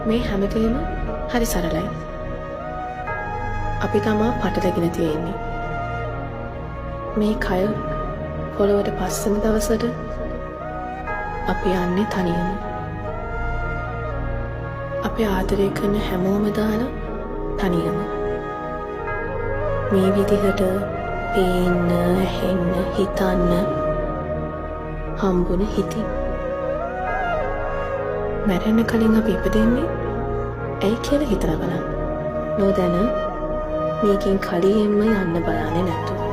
මේ හැමදේම හරි සරලයි. අපි තමා පටලගෙන තියෙන්නේ. මේ කය පොළොවට පස්සෙන දවසට අපි යන්නේ තනියම. අපි ආදරය කරන හැමෝම දාලා තනියම. මේ විදිහට පේන්න, ඇහෙන්න, හිතන්න හම්බුන හිතින්. මැරෙන්න කලින් අපි ඉපදෙන්නේ ඇයි කියලා හිතලා බලන්න. නොදැන මේකෙන් කලින්ම යන්න බලන්නේ නැතුව.